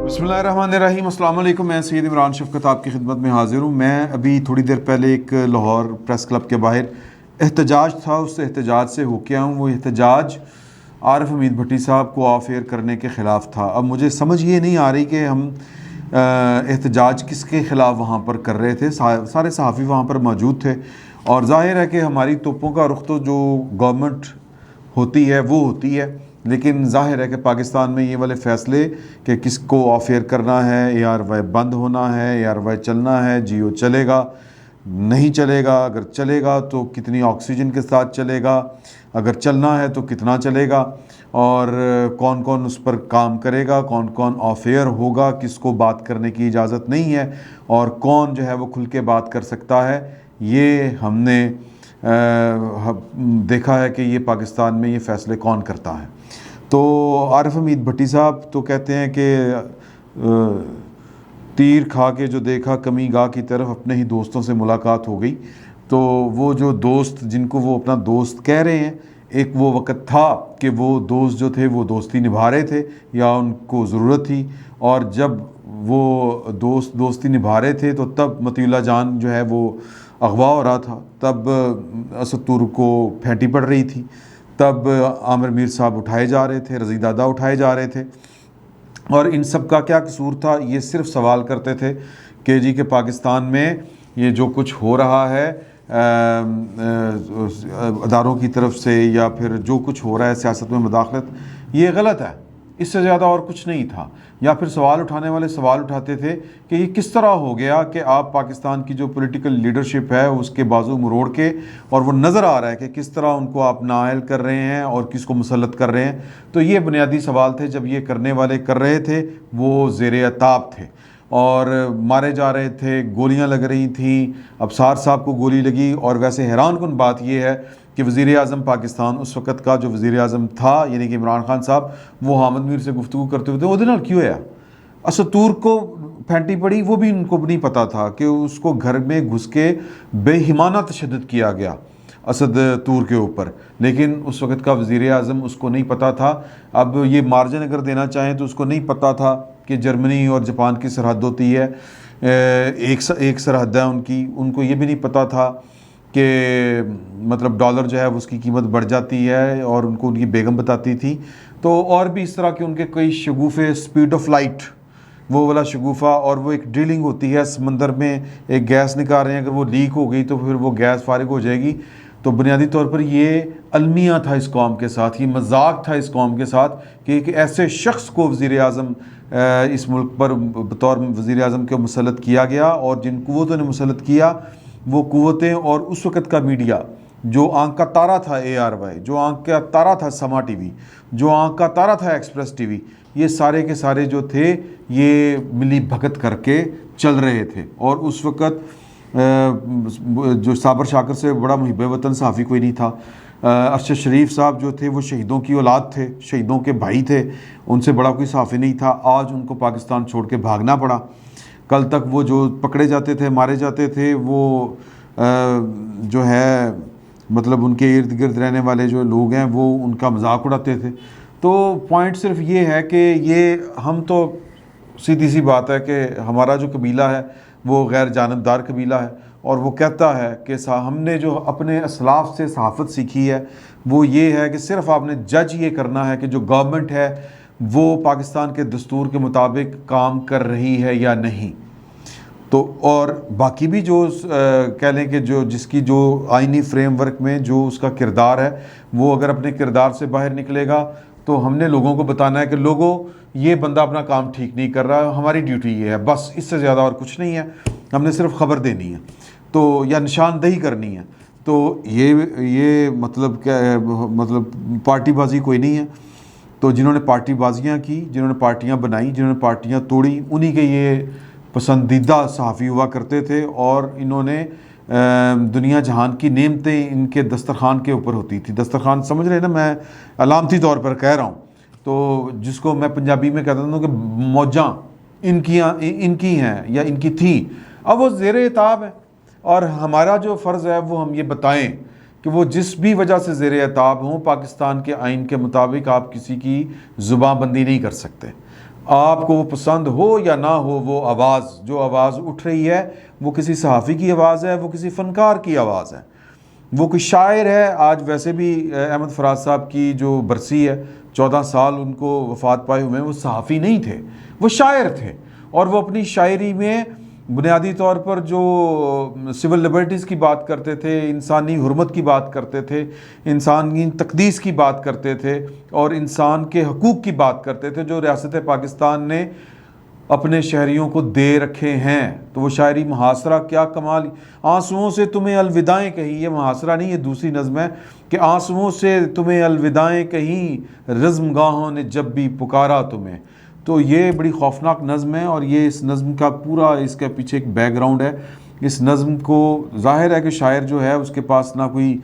बिस्मिल्लाहिर्रहमानिर्रहीम। अस्सलाम वालेकुम। मैं सैयद इमरान शफ़क़त आपकी खिदमत में हाज़िर हूँ। मैं अभी थोड़ी देर पहले एक लाहौर प्रेस क्लब के बाहर एहतजाज था, उस एहतजाज से होके आऊँ। वो एहतजाज आरिफ हमीद भट्टी साहब को ऑफ एयर करने के ख़िलाफ़ था। अब मुझे समझ ये नहीं आ रही कि हम एहतजाज किसके ख़िलाफ़ वहाँ पर कर रहे थे। सारे सहाफ़ी वहाँ पर मौजूद थे और ज़ाहिर है कि हमारी तोपों का रुख तो जो गवर्नमेंट होती है वो होती है, लेकिन जाहिर है कि पाकिस्तान में ये वाले फ़ैसले कि किसको ऑफ एयर करना है, ARY बंद होना है, ARY चलना है, जियो चलेगा नहीं चलेगा, अगर चलेगा तो कितनी ऑक्सीजन के साथ चलेगा, अगर चलना है तो कितना चलेगा, और कौन कौन उस पर काम करेगा, कौन कौन ऑफ एयर होगा, किसको बात करने की इजाज़त नहीं है और कौन जो है वो खुल के बात कर सकता है, ये हमने देखा है कि ये पाकिस्तान में ये फ़ैसले कौन करता है। तो आरिफ हमीद भट्टी साहब तो कहते हैं कि तीर खा के जो देखा कमी गाह की तरफ, अपने ही दोस्तों से मुलाकात हो गई। तो वो जो दोस्त जिनको वो अपना दोस्त कह रहे हैं, एक वो वक़्त था कि वो दोस्त जो थे वो दोस्ती निभा रहे थे या उनको ज़रूरत थी, और जब वो दोस्ती निभा रहे थे तो तब मतीउल्लाह जान जो है वो अगवा हो रहा था, तब असद तुर्क को फेंटी पड़ रही थी, तब आमिर मीर साहब उठाए जा रहे थे, रज़ी दादा उठाए जा रहे थे। और इन सब का क्या कसूर था? ये सिर्फ सवाल करते थे कि जी के पाकिस्तान में ये जो कुछ हो रहा है अदारों की तरफ से, या फिर जो कुछ हो रहा है सियासत में मुदाखलत, ये गलत है, इससे ज़्यादा और कुछ नहीं था। या फिर सवाल उठाने वाले सवाल उठाते थे कि ये किस तरह हो गया कि आप पाकिस्तान की जो पॉलिटिकल लीडरशिप है उसके बाजू मरोड़ के, और वो नज़र आ रहा है कि किस तरह उनको आप नाअहल कर रहे हैं और किसको मुसल्लत कर रहे हैं। तो ये बुनियादी सवाल थे। जब ये करने वाले कर रहे थे वो ज़ेरे अताब थे और मारे जा रहे थे, गोलियां लग रही थी। अबसार साहब को गोली लगी, और वैसे हैरान कुन बात यह है कि वज़ीर आज़म पाकिस्तान उस वक़्त का जो वज़ीर आज़म था यानी कि इमरान खान साहब, वो हामिद मीर से गुफ्तगू करते हुए वो नाल क्यों है असद तुर्क को फेंटी पड़ी, वो भी उनको नहीं पता था कि उसको घर में घुस के बेहिमाना तशद्दुद किया गया असद तुर्क के ऊपर, लेकिन उस वक़्त का वज़ीर आज़म उसको नहीं पता था। अब ये मार्जिन अगर देना चाहें तो उसको नहीं पता था कि जर्मनी और जापान की सरहद होती है, एक सरहद है उनकी, उनको ये भी नहीं पता था कि मतलब डॉलर जो है उसकी कीमत बढ़ जाती है, और उनको उनकी बेगम बताती थी। तो और भी इस तरह के उनके कई शगुफ़े, स्पीड ऑफ लाइट वो वाला शगुफ़ा, और वो एक ड्रिलिंग होती है समंदर में, एक गैस निकाल रहे हैं, अगर वो लीक हो गई तो फिर वो गैस फारिग हो जाएगी। तो बुनियादी तौर पर ये अलमिया था इस कौम के साथ, ये मजाक था इस कौम के साथ कि एक ऐसे शख्स को वज़ीर आज़म इस मुल्क पर बतौर वज़ीर आज़म के मुसल्लत किया गया, और जिन कुव्वतों ने मुसल्लत किया वो कुव्वतें और उस वक़्त का मीडिया जो आंख का तारा था ARY, जो आंख का तारा था समा TV, जो आंख का तारा था एक्सप्रेस TV, ये सारे के सारे जो थे ये मिली भगत करके चल रहे थे। और उस वक़्त जो साबर शाकर से बड़ा मुहिब वतन सहाफ़ी कोई नहीं था। अरशद शरीफ साहब जो थे वो शहीदों की औलाद थे, शहीदों के भाई थे, उनसे बड़ा कोई सहाफ़ी नहीं था। आज उनको पाकिस्तान छोड़ के भागना पड़ा। कल तक वो जो पकड़े जाते थे, मारे जाते थे, वो जो है मतलब उनके इर्द गिर्द रहने वाले जो लोग हैं वो उनका मजाक उड़ाते थे। तो पॉइंट सिर्फ ये है कि ये हम तो सीधी सी बात है कि हमारा जो कबीला है वो गैर जानबदार कबीला है, और वो कहता है कि हमने जो अपने असलाफ से सहाफ़त सीखी है वो ये है कि सिर्फ़ आपने जज ये करना है कि जो गवर्नमेंट है वो पाकिस्तान के दस्तूर के मुताबिक काम कर रही है या नहीं। तो और बाकी भी जो कह लें कि जो जिसकी जो आइनी फ्रेमवर्क में जो उसका किरदार है, वो अगर अपने किरदार से बाहर निकलेगा तो हमने लोगों को बताना है कि लोगों ये बंदा अपना काम ठीक नहीं कर रहा है, हमारी ड्यूटी ये है, बस इससे ज़्यादा और कुछ नहीं है। हमने सिर्फ ख़बर देनी है तो, या निशानदेही करनी है। तो ये मतलब क्या, मतलब पार्टीबाजी कोई नहीं है। तो जिन्होंने पार्टीबाजियाँ की, जिन्होंने पार्टियाँ बनाई, जिन्होंने पार्टियाँ तोड़ी, उन्हीं के ये पसंदीदा सहाफ़ी हुआ करते थे, और इन्होंने दुनिया जहान की नेमतें इनके दस्तरखान के ऊपर होती थी। दस्तरखान समझ रहे हैं ना, मैं अलामती तौर पर कह रहा हूँ, तो जिसको मैं पंजाबी में कहता हूँ कि मौजां इनकी हैं या इनकी थी, अब वो ज़ेरे इताब है। और हमारा जो फ़र्ज़ है वो हम ये बताएं कि वो जिस भी वजह से ज़ेरे इताब हों, पाकिस्तान के आइन के मुताबिक आप किसी की ज़ुबानबंदी नहीं कर सकते। आपको वो पसंद हो या ना हो, वो आवाज़, जो आवाज़ उठ रही है वो किसी सहाफ़ी की आवाज़ है, वो किसी फ़नकार की आवाज़ है, वो कोई शायर है। आज वैसे भी अहमद फराज साहब की जो बरसी है, 14 साल उनको वफ़ात पाए हुए हैं, वो सहाफ़ी नहीं थे, वो शायर थे। और वो अपनी शायरी में बुनियादी तौर पर जो सिविल लिबर्टीज़ की बात करते थे, इंसानी हुर्मत की बात करते थे, इंसानी तकदीस की बात करते थे और इंसान के हकूक़ की बात करते थे, जो रियासत पाकिस्तान ने अपने शहरियों को दे रखे हैं। तो वो शायरी मुहासरा क्या कमाल, आंसुओं से तुम्हें अलविदाएं कही, ये मुहासरा नहीं, ये दूसरी नज़्म है कि आंसुओं से तुम्हें अलविदाएं कही, रज़्मगाहों ने जब भी पुकारा तुम्हें। तो ये बड़ी खौफनाक नज़्म है और ये इस नज़्म का पूरा इसके पीछे एक बैकग्राउंड है। इस नज़्म को ज़ाहिर है कि शायर जो है उसके पास ना कोई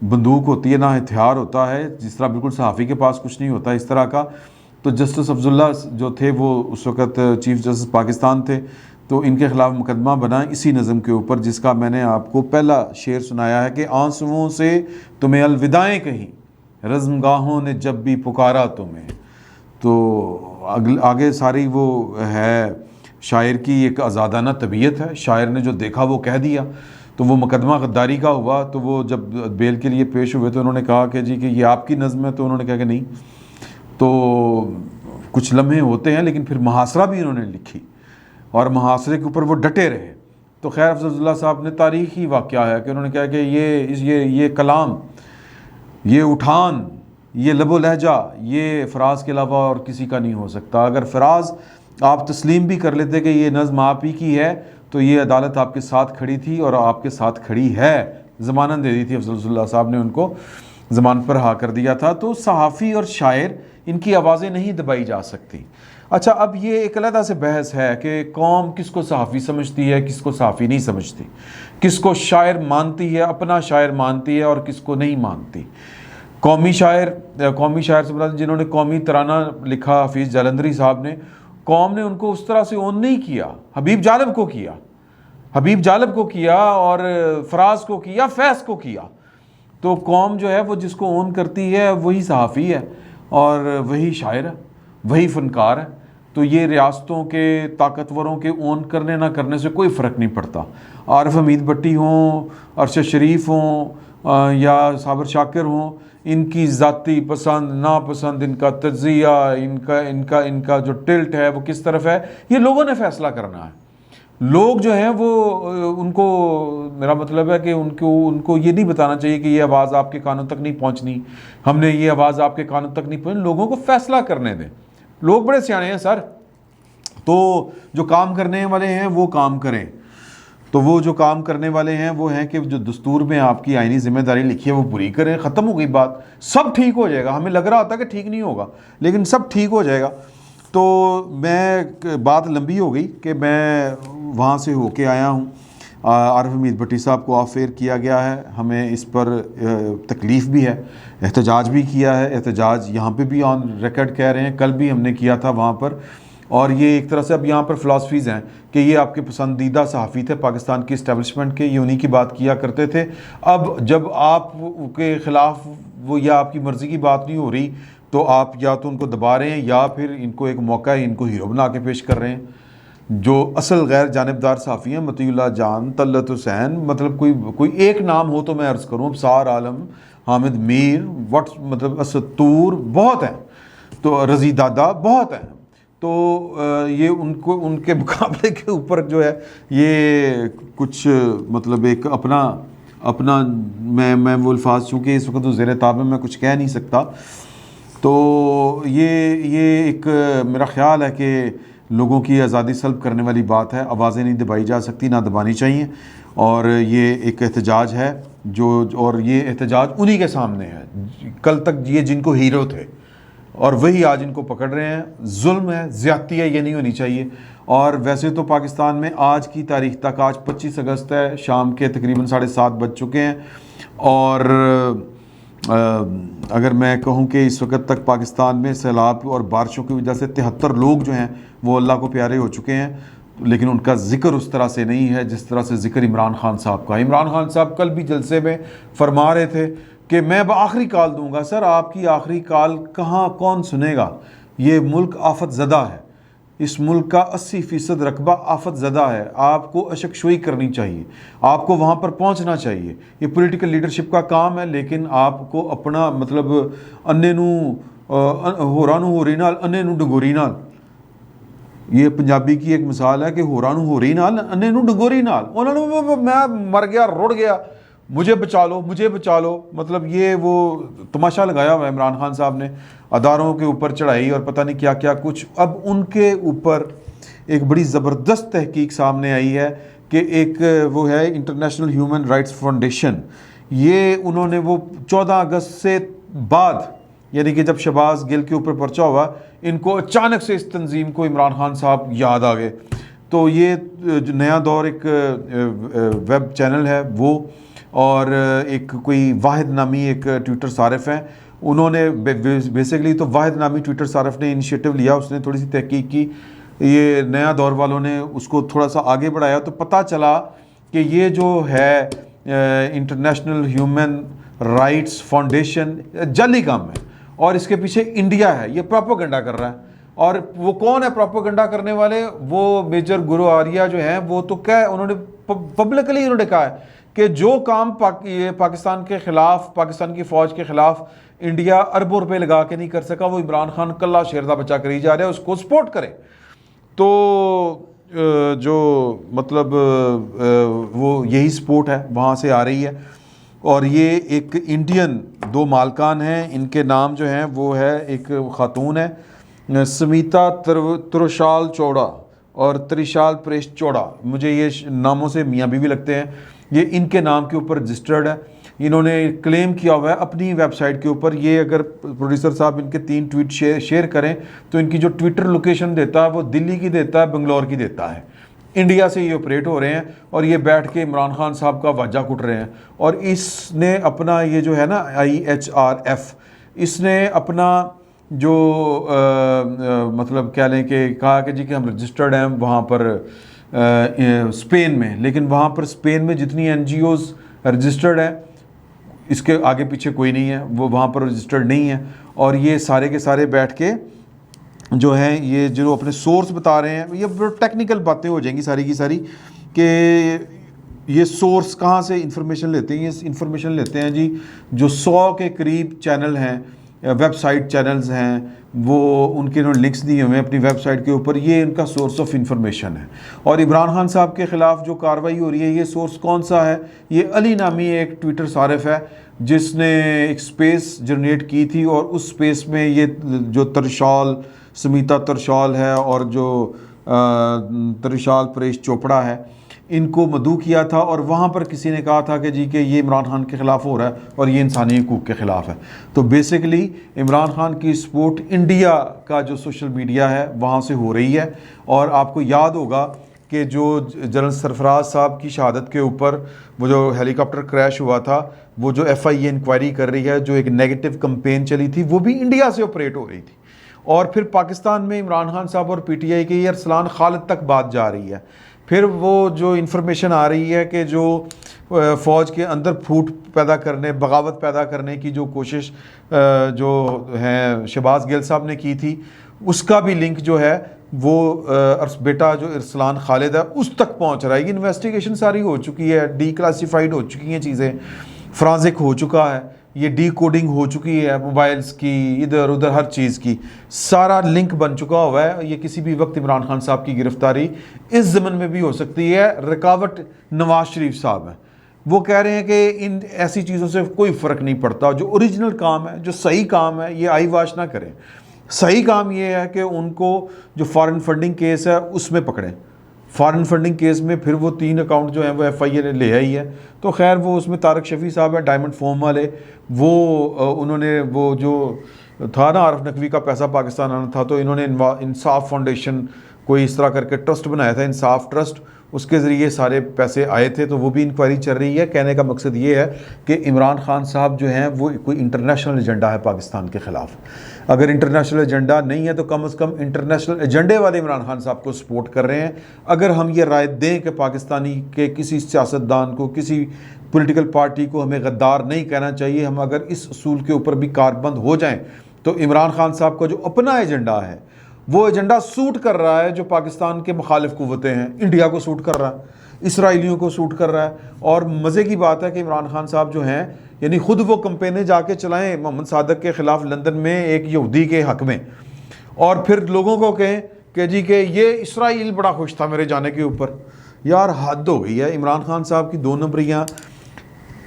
बंदूक होती है, ना हथियार होता है, जिस तरह बिल्कुल सहाफ़ी के पास कुछ नहीं होता इस तरह का। तो जस्टिस अफजुल्ला जो थे वो उस वक़्त चीफ़ जस्टिस पाकिस्तान थे, तो इनके ख़िलाफ़ मुकदमा बना इसी नज़म के ऊपर, जिसका मैंने आपको पहला शेर सुनाया है कि आंसुओं से तुम्हें अलविदाएं कहीं, रज़्मगाहों ने जब भी पुकारा तुम्हें। तो आगे सारी वो है शायर की एक आज़ादाना तबीयत है, शायर ने जो देखा वो कह दिया। तो वो मुकदमा गद्दारी का हुआ, तो वो जब बेल के लिए पेश हुए तो उन्होंने कहा कि जी कि ये आपकी नज़म है, तो उन्होंने कहा कि नहीं। तो कुछ लम्हे होते हैं, लेकिन फिर मुहासरा भी इन्होंने लिखी और मुहासरे के ऊपर वो डटे रहे। तो खैर अफजलुल्लाह साहब ने तारीख़ी वाक़या है कि उन्होंने कहा कि ये कलाम, ये उठान, ये लबो लहजा, ये फ़राज के अलावा और किसी का नहीं हो सकता। अगर फ़राज आप तस्लीम भी कर लेते कि ये नज़्म आप ही की है, तो ये अदालत आपके साथ खड़ी थी और आपके साथ खड़ी है, ज़मानत दे दी थी। अफजलुल्लाह साहब ने उनको ज़मानत पर हाँ कर दिया था। तो सहाफ़ी और शायर, इनकी आवाज़ें नहीं दबाई जा सकती। अच्छा, अब ये एक अलग से बहस है कि कौम किसको सहाफ़ी समझती है, किसको सहाफ़ी नहीं समझती, किसको शायर मानती है, अपना शायर मानती है और किसको नहीं मानती। कौमी शायर से बता जिन्होंने कौमी तराना लिखा, हफीज़ जालंधरी साहब ने, कौम ने उनको उस तरह से ओन नहीं किया। हबीब जालिब को किया और फराज को किया, फैज़ को किया। तो कौम जो है वो जिसको ओन करती है वही सहाफ़ी है और वही शायर है, वही फ़नकार है। तो ये रियासतों के ताकतवरों के ओन करने ना करने से कोई फ़र्क नहीं पड़ता। आरिफ हमीद भट्टी हों, अरशद शरीफ हों या साबिर शाकिर हों, इनकी ज़ाती पसंद नापसंद, इनका तज्ज़िया, इनका जो टिल्ट है वो किस तरफ है, ये लोगों ने फ़ैसला करना है। लोग जो हैं वो उनको, मेरा मतलब है कि उनको ये नहीं बताना चाहिए कि ये आवाज़ आपके कानों तक नहीं पहुंचनी, हमने ये आवाज़ आपके कानों तक नहीं पहुंचनी। लोगों को फ़ैसला करने दें। लोग बड़े सियाने हैं सर, तो जो काम करने वाले हैं वो काम करें। तो वो जो काम करने वाले हैं वो हैं कि जो दस्तूर में आपकी आईनी जिम्मेदारी लिखी है वो पूरी करें, ख़त्म हो गई बात, सब ठीक हो जाएगा। हमें लग रहा होता कि ठीक नहीं होगा, लेकिन सब ठीक हो जाएगा। तो मैं, बात लंबी हो गई कि मैं वहाँ से होके आया हूँ। आरिफ हमीद भट्टी साहब को ऑफ एयर किया गया है, हमें इस पर तकलीफ़ भी है, एहतजाज भी किया है। एहतजाज यहाँ पे भी ऑन रिकॉर्ड कह रहे हैं, कल भी हमने किया था वहाँ पर। और ये एक तरह से अब यहाँ पर फ़िलासफ़ीज़ हैं कि ये आपके पसंदीदा सहाफ़ी थे पाकिस्तान की इस्टेब्लिशमेंट के, ये उन्हीं की बात किया करते थे। अब जब आप के ख़िलाफ़ वो या आपकी मर्ज़ी की बात नहीं हो रही, तो आप या तो उनको दबा रहे हैं या फिर इनको एक मौका है, इनको हीरो बना के पेश कर रहे हैं। जो असल गैर जानिबदार सहाफ़ी हैं, मतीउल्लाह जान, तलत हुसैन, मतलब कोई एक नाम हो तो मैं अर्ज़ करूँ, सार आलम, हामिद मीर, मतलब असतूर बहुत हैं, तो रज़ी दादा बहुत हैं। तो ये उनके मुकाबले के ऊपर जो है ये कुछ मतलब एक अपना मैं वो अल्फाज, चूँकि इस वक्त तो ज़ेर ताब में मैं कुछ कह नहीं सकता। तो ये एक मेरा ख़्याल है कि लोगों की आज़ादी सल्ब करने वाली बात है। आवाज़ें नहीं दबाई जा सकती, ना दबानी चाहिए। और ये एक एहतजाज है और ये एहतजाज उन्हीं के सामने है। कल तक ये जिनको हीरो थे और वही आज इनको पकड़ रहे हैं। जुल्म है, ज़्यादती है, ये नहीं होनी चाहिए। और वैसे तो पाकिस्तान में आज की तारीख़ तक, आज 25 अगस्त है, शाम के तकरीबन 7:30 बज चुके हैं। और अगर मैं कहूँ कि इस वक्त तक पाकिस्तान में सैलाब और बारिशों की वजह से 73 लोग जो हैं वो अल्लाह को प्यारे हो चुके हैं, लेकिन उनका ज़िक्र उस तरह से नहीं है जिस तरह से ज़िक्र इमरान खान साहब का। इमरान खान साहब कल भी जलसे में फरमा रहे थे कि मैं आखिरी कॉल दूंगा। सर, आपकी आखिरी कॉल कहाँ, कौन सुनेगा? ये मुल्क आफत ज़दा है, इस मुल्क का 80% रकबा आफत ज़दा है, आपको अशकशोई करनी चाहिए, आपको वहाँ पर पहुँचना चाहिए। ये पॉलिटिकल लीडरशिप का काम है, लेकिन आपको अपना मतलब अन्ने नू होरां नू होरी नाल अन्ने नू डंगोरी नाल, ये पंजाबी की एक मिसाल है कि होरां नू होरी नाल अन्ने नू डंगोरी नाल, उन्होंने मैं मर गया रुड़ गया, मुझे बचा लो मुझे बचा लो, मतलब ये वो तमाशा लगाया हुआ है इमरान खान साहब ने, अदारों के ऊपर चढ़ाई और पता नहीं क्या क्या कुछ। अब उनके ऊपर एक बड़ी ज़बरदस्त तहकीक सामने आई है कि एक वो है इंटरनेशनल ह्यूमन राइट्स फाउंडेशन, ये उन्होंने वो 14 अगस्त से बाद, यानी कि जब शहबाज गिल के ऊपर पर्चा हुआ, इनको अचानक से इस तंजीम को इमरान खान साहब याद आ गए। तो ये जो नया दौर एक वेब चैनल है वो, और एक कोई वाहिद नामी एक ट्विटर सारिफ हैं, उन्होंने बेसिकली तो वाहिद नामी ट्विटर सारिफ ने इनिशिएटिव लिया, उसने थोड़ी सी तहकीक की, ये नया दौर वालों ने उसको थोड़ा सा आगे बढ़ाया, तो पता चला कि ये जो है इंटरनेशनल ह्यूमन राइट्स फाउंडेशन जाली काम है और इसके पीछे इंडिया है, ये प्रोपेगेंडा कर रहा है। और वो कौन है प्रोपेगेंडा करने वाले? वो मेजर गुरु आर्या जो हैं, वो तो क्या है, उन्होंने पब्लिकली उन्होंने कहा है कि जो काम पाकिस्तान के ख़िलाफ़, पाकिस्तान की फ़ौज के ख़िलाफ़ इंडिया अरबों रुपए लगा के नहीं कर सका, वो इमरान खान कल्ला शेर दा बच्चा करी जा रहा है, उसको सपोर्ट करें। तो जो मतलब वो यही सपोर्ट है वहाँ से आ रही है। और ये एक इंडियन दो मालकान हैं, इनके नाम जो हैं वो है, एक खातून है समीता त्रिशाल चौड़ा और त्रिशाल प्रेश चौड़ा, मुझे ये नामों से मियाँ बीवी लगते हैं, ये इनके नाम के ऊपर रजिस्टर्ड है। इन्होंने क्लेम किया हुआ है अपनी वेबसाइट के ऊपर, ये अगर प्रोड्यूसर साहब इनके 3 ट्वीट शेयर करें तो इनकी जो ट्विटर लोकेशन देता है वो दिल्ली की देता है, बेंगलोर की देता है, इंडिया से ये ऑपरेट हो रहे हैं और ये बैठ के इमरान खान साहब का वाजा कुट रहे हैं। और इसने अपना ये जो है ना IHRF, इसने अपना जो मतलब कह लें कि कहा कि जी कि हम रजिस्टर्ड हैं वहाँ पर स्पेन में, लेकिन वहाँ पर स्पेन में जितनी NGOs रजिस्टर्ड हैं इसके आगे पीछे कोई नहीं है, वो वहाँ पर रजिस्टर्ड नहीं है। और ये सारे के सारे बैठ के जो है ये जो अपने सोर्स बता रहे हैं, ये टेक्निकल बातें हो जाएंगी सारी की सारी कि ये सोर्स कहाँ से इंफॉर्मेशन लेते हैं। ये इंफॉर्मेशन लेते हैं जी जो 100 के करीब चैनल हैं, वेबसाइट चैनल्स हैं, वो उनके इन्होंने लिंक्स दिए हुए हैं अपनी वेबसाइट के ऊपर, ये इनका सोर्स ऑफ इंफॉर्मेशन है। और इमरान खान साहब के ख़िलाफ़ जो कार्रवाई हो रही है, ये सोर्स कौन सा है? ये अली नामी एक ट्विटर सारिफ है जिसने एक स्पेस जनरेट की थी और उस स्पेस में ये जो त्रिशाल समीता त्रिशाल है और जो त्रिशाल परेश चोपड़ा है, इनको मदऊ किया था और वहाँ पर किसी ने कहा था कि जी कि ये इमरान खान के ख़िलाफ़ हो रहा है और ये इंसानी हकूक़ के ख़िलाफ़ है। तो बेसिकली इमरान खान की सपोर्ट इंडिया का जो सोशल मीडिया है वहाँ से हो रही है। और आपको याद होगा कि जो जनरल सरफराज साहब की शहादत के ऊपर वो जो हेलीकॉप्टर क्रैश हुआ था, वो जो FIA इंक्वायरी कर रही है, जो एक नेगेटिव कंपेन चली थी, वो भी इंडिया से ऑपरेट हो रही थी। और फिर पाकिस्तान में इमरान खान साहब और PTI के अरसलान खालिद तक बात जा रही है। फिर वो जो इन्फॉर्मेशन आ रही है कि जो फ़ौज के अंदर फूट पैदा करने, बगावत पैदा करने की जो कोशिश जो है शहबाज गिल साहब ने की थी, उसका भी लिंक जो है वो बेटा जो अरसलान खालिद है उस तक पहुंच रहा है। इन्वेस्टिगेशन सारी हो चुकी है, डीक्लासिफाइड हो चुकी हैं चीज़ें, फ्रांसिक हो चुका है, ये डी कोडिंग हो चुकी है मोबाइल्स की, इधर उधर हर चीज़ की, सारा लिंक बन चुका हुआ है। ये किसी भी वक्त इमरान खान साहब की गिरफ्तारी इस ज़मन में भी हो सकती है। रुकावट नवाज शरीफ साहब हैं, वो कह रहे हैं कि इन ऐसी चीज़ों से कोई फ़र्क नहीं पड़ता, जो ओरिजिनल काम है, जो सही काम है, ये आई वाश ना करें। सही काम ये है कि उनको जो फॉरेन फंडिंग केस है उसमें पकड़ें। फॉरेन फंडिंग केस में फिर वो 3 अकाउंट जो हैं वो FIA ने ले आई है, तो खैर वो उसमें तारक शफी साहब है डायमंड फोम वाले, वो उन्होंने वो जो था ना आरफ नकवी का पैसा पाकिस्तान आना था, तो इन्होंने इंसाफ फाउंडेशन कोई इस तरह करके ट्रस्ट बनाया था, इंसाफ ट्रस्ट, उसके ज़रिए सारे पैसे आए थे। तो वो भी इंक्वायरी चल रही है। कहने का मकसद ये है कि इमरान खान साहब जो हैं वो कोई इंटरनेशनल एजेंडा है पाकिस्तान के ख़िलाफ़। अगर इंटरनेशनल एजेंडा नहीं है तो कम से कम इंटरनेशनल एजेंडे वाले इमरान खान साहब को सपोर्ट कर रहे हैं। अगर हम ये राय दें कि पाकिस्तानी के किसी सियासतदान को, किसी पॉलिटिकल पार्टी को हमें गद्दार नहीं कहना चाहिए, हम अगर इस असूल के ऊपर भी कारबंद हो जाएं, तो इमरान खान साहब का जो अपना एजेंडा है वो एजेंडा सूट कर रहा है जो पाकिस्तान के मुखालिफ कुव्वतें हैं, इंडिया को सूट कर रहा है, इसराइलियों को सूट कर रहा है। और मज़े की बात है कि इमरान खान साहब जो हैं, यानी खुद वो कंपेनें जाके चलाएं मोहम्मद सादक के ख़िलाफ़ लंदन में एक यहूदी के हक़ में, और फिर लोगों को कहें कि जी कि ये इसराइल बड़ा खुश था मेरे जाने के ऊपर। यार हद हो गई है। इमरान खान साहब की 2 नंबरियाँ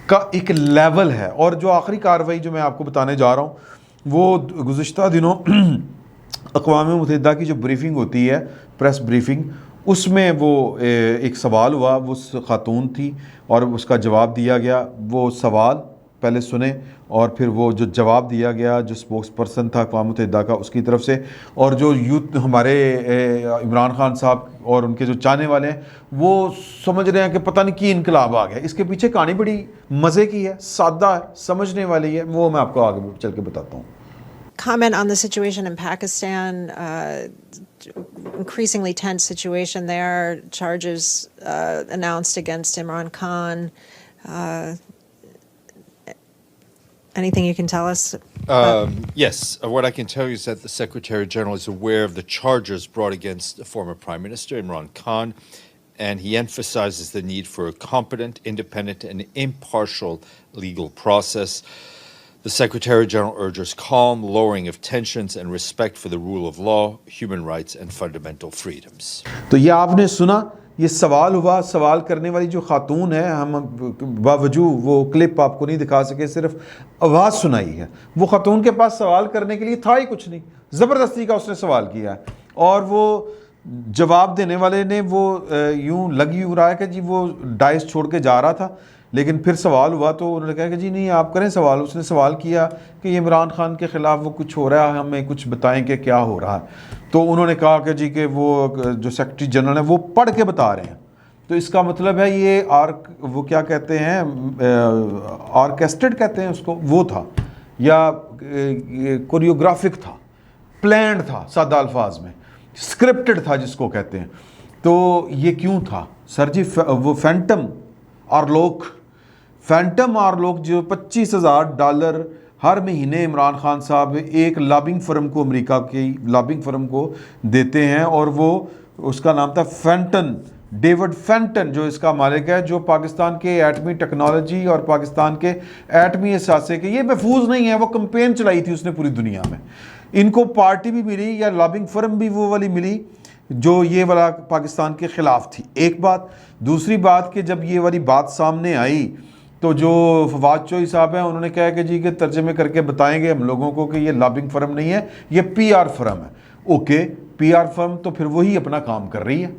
का एक लेवल है। और जो आखिरी कार्रवाई जो मैं आपको बताने जा रहा हूँ, वो गुज़िश्ता दिनों अक़वाम मुत्तहिदा की जो ब्रीफिंग होती है, प्रेस ब्रीफिंग, उसमें वो एक सवाल हुआ, वो खातून थी और उसका जवाब दिया गया। वो सवाल पहले सुने और फिर वो जो जवाब दिया गया जो स्पोक्स पर्सन था अक़वाम मुत्तहिदा का उसकी तरफ से, और जो यूथ हमारे इमरान खान साहब और उनके जो चाहने वाले हैं वो समझ रहे हैं कि पता नहीं की इनकलाब आ गया। इसके पीछे कहानी बड़ी मज़े की है, सादा है, समझने वाली है, वो मैं आपको आगे चल के बताता हूँ। Comment on the situation in Pakistan, increasingly tense situation there, charges announced against Imran Khan. Anything you can tell us? Yes, what I can tell you is that the Secretary General is aware of the charges brought against the former Prime Minister Imran Khan, and he emphasizes the need for a competent, independent, and impartial legal process. The Secretary General urges calm, lowering of tensions, and respect for the rule of law, human rights, and fundamental freedoms. तो ये आपने सुना, ये सवाल हुआ। सवाल करने वाली जो खातून है, हम बावजूद वो क्लिप आपको नहीं दिखा सके, सिर्फ आवाज़ सुनाई है। वो खातून के पास सवाल करने के लिए था ही कुछ नहीं, ज़बरदस्ती का उसने सवाल किया है। और वो जवाब देने वाले ने वो यूँ लग यूँ रहा है कि जी वो डाइस छोड़ के जा रहा था, लेकिन फिर सवाल हुआ तो उन्होंने कहा कि जी नहीं आप करें सवाल। उसने सवाल किया कि ये इमरान खान के ख़िलाफ़ वो कुछ हो रहा है, हमें कुछ बताएं कि क्या हो रहा है। तो उन्होंने कहा कि जी कि वो जो सेक्रेटरी जनरल है वो पढ़ के बता रहे हैं। तो इसका मतलब है ये वो क्या कहते हैं, ऑर्केस्ट्रेट कहते हैं उसको, वो था या कोरियोग्राफिक था, प्लान्ड था, सादा अल्फाज में स्क्रिप्टेड था जिसको कहते हैं। तो ये क्यों था सर जी? वो फैंटम आरलोक जो $25,000 हर महीने इमरान खान साहब एक लॉबिंग फर्म को, अमेरिका की लॉबिंग फर्म को देते हैं, और वो उसका नाम था फैंटन, डेविड फैंटन, जो इसका मालिक है, जो पाकिस्तान के एटमी टेक्नोलॉजी और पाकिस्तान के एटमी असासे के, ये महफूज नहीं है, वो कंपेन चलाई थी उसने पूरी दुनिया में। इनको पार्टी भी मिली या लॉबिंग फर्म भी वो वाली मिली जो ये वाला पाकिस्तान के ख़िलाफ़ थी। एक बात। दूसरी बात कि जब ये वाली बात सामने आई तो जो फवाद चौधरी साहब हैं उन्होंने कहा कि जी के तर्जमे करके बताएंगे हम लोगों को कि ये लॉबिंग फर्म नहीं है, ये PR फर्म है। ओके, PR फर्म तो फिर वही अपना काम कर रही है।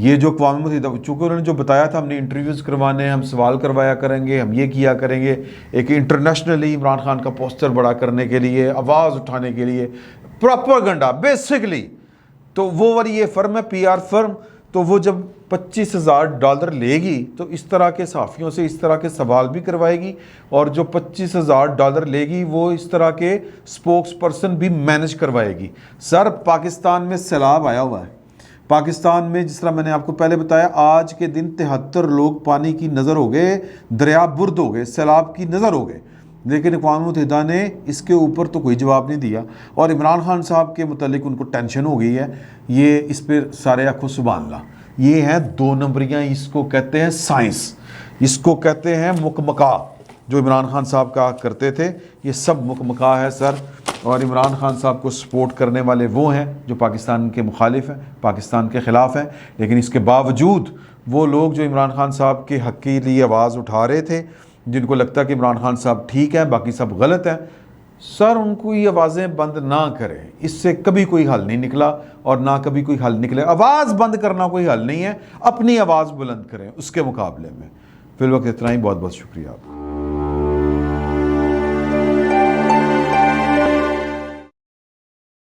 ये जो अक़वाम मुत्तहिदा, चूँकि उन्होंने जो बताया था हमने इंटरव्यूज़ करवाने, हम सवाल करवाया करेंगे, हम ये किया करेंगे, एक इंटरनेशनली इमरान खान का पोस्टर बड़ा करने के लिए, आवाज़ उठाने के लिए, प्रोपेगेंडा बेसिकली। तो वो वाली ये फर्म है PR फर्म। तो वो जब $25,000 लेगी तो इस तरह के सहाफ़ियों से इस तरह के सवाल भी करवाएगी, और जो $25,000 लेगी वो इस तरह के स्पोक्स पर्सन भी मैनेज करवाएगी। सर पाकिस्तान में सैलाब आया हुआ है। पाकिस्तान में जिस तरह मैंने आपको पहले बताया, आज के दिन 73 लोग पानी की नज़र हो गए, दरिया बुर्द हो गए, सैलाब की नज़र हो गए, लेकिन अक़वाम मुत्तहिदा ने इसके ऊपर तो कोई जवाब नहीं दिया। और इमरान खान साहब के मुतालिक उनको टेंशन हो गई है। ये इस पर सारे आँखों सुभान अल्लाह। ये हैं 2 नंबरियाँ, इसको कहते हैं साइंस, इसको कहते हैं मुकमका, जो इमरान खान साहब का करते थे। ये सब मुकमका है सर। और इमरान खान साहब को सपोर्ट करने वाले वो हैं जो पाकिस्तान के मुखालिफ हैं, पाकिस्तान के ख़िलाफ़ हैं, लेकिन इसके बावजूद वो लोग जो इमरान खान साहब के हक़ के लिए आवाज़ उठा रहे थे, जिनको लगता है कि इमरान खान साहब ठीक है बाकी सब गलत हैं, सर उनको ये आवाज़ें बंद ना करें। इससे कभी कोई हल नहीं निकला और ना कभी कोई हल निकले। आवाज़ बंद करना कोई हल नहीं है, अपनी आवाज़ बुलंद करें उसके मुकाबले में। फिलहाल इतना ही। बहुत बहुत शुक्रिया आपका।